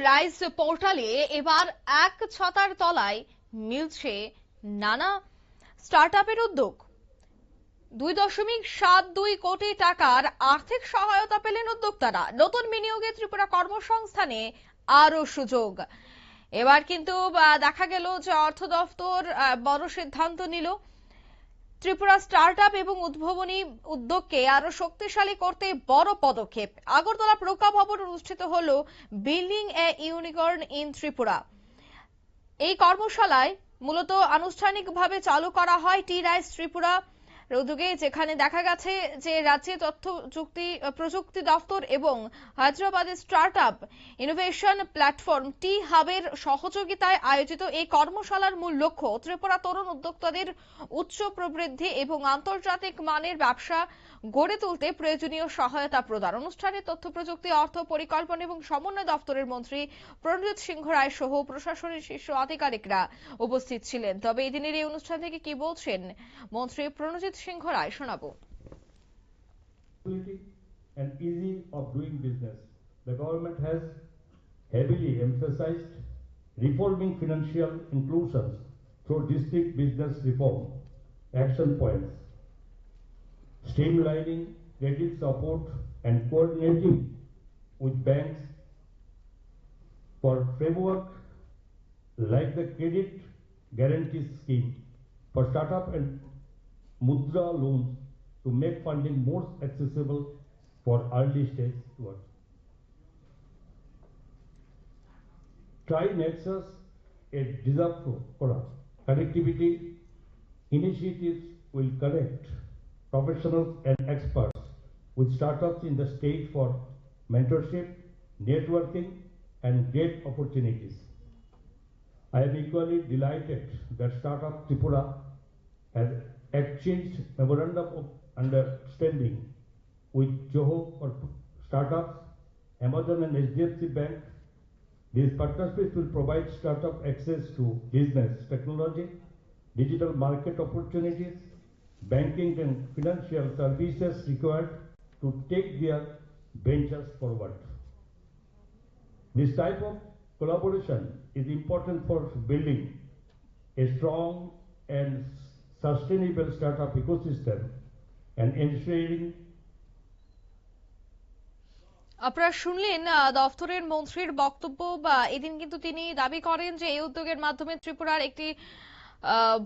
Rice পোর্টালে এবার এক ছাতার তলায় মিলছে নানা স্টার্টআপের উদ্যোগ। 2.72 কোটি টাকার আর্থিক সহায়তা পেলেন উদ্যোক্তারা। নতুন বিনিয়োগে ত্রিপুরা কর্মসংস্থানে আরো সুযোগ। এবার কিন্তু দেখা গেল যে অর্থ দফতর বড় সিদ্ধান্ত নিল। ত্রিপুরা স্টার্টআপ এবং উদ্ভাবনী উদ্যোগকে আরো শক্তিশালী করতে বড় পদক্ষেপ। আগরতলা প্রজ্ঞা ভবন অনুষ্ঠিত হলো building A unicorn in Tripura. এই কর্মশালায় মূলত আনুষ্ঠানিকভাবে চালু করা হয় টি রাইস ত্রিপুরা উদ্যোগে, যেখানে দেখা গেছে যে রাজ্যের তথ্য প্রযুক্তি দপ্তর এবং হায়দ্রাবাদের স্টার্টআপ ইনোভেশন প্ল্যাটফর্ম টি হাবের সহযোগিতায় আয়োজিত এই কর্মশালার মূল লক্ষ্য ত্রিপুরা তরুণ উদ্যোক্তাদের উচ্চ প্রবৃদ্ধি এবং আন্তর্জাতিক মানের ব্যবসা গড়ে তুলতে প্রয়োজনীয় সহায়তা প্রদান। অনুষ্ঠানে তথ্য প্রযুক্তি, অর্থ পরিকল্পনা এবং সমন্বয় দপ্তরের মন্ত্রী প্রণজিৎ সিংহ রায় সহ প্রশাসনের শীর্ষ আধিকারিকরা উপস্থিত ছিলেন। তবে এই দিনের এই অনুষ্ঠান থেকে কি বলছেন মন্ত্রী প্রণজিৎ সিংহ রায় শোনাবো। And easy of doing business. The government has heavily emphasized reforming financial inclusion through district business reform action points, streamlining credit support and coordinating with banks for framework like the credit guarantee scheme for startup and mudra loans to make funding more accessible for early stage work. Tri-Nexus, a disaster connectivity initiatives will connect professionals and experts with startups in the state for mentorship, networking, and great opportunities. I am equally delighted that Startup Tripura has exchanged memorandum of understanding with Joho for startups, Amazon and HDFC Bank. These partnerships will provide startup access to business technology, digital market opportunities, banking and financial services required to take their ventures forward. This type of collaboration is important for building a strong and sustainable startup ecosystem and ensuring আপনারা শুনলেন দফতরের মন্ত্রীর বক্তব্য। এদিন কিন্তু তিনি দাবি করেন যে এই উদ্যোগের মাধ্যমে ত্রিপুরার একটি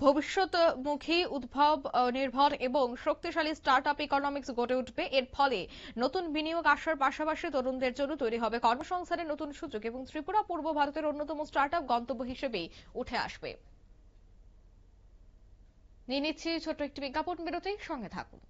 ভবিষ্যৎমুখী উদ্ভব নির্ভর এবং শক্তিশালী স্টার্টআপ ইকোনমিক্স গড়ে উঠবে। এর ফলে নতুন বিনিয়োগ আসার পাশাপাশি তরুণদের জন্য তৈরি হবে কর্মসংস্থানের নতুন সুযোগ এবং ত্রিপুরা পূর্ব ভারতের অন্যতম স্টার্টআপ গন্তব্য হিসেবে উঠে আসবে। নিয়ে নিচ্ছি ছোট্ট একটি বিজ্ঞাপন বিরতি, সঙ্গে থাকুন।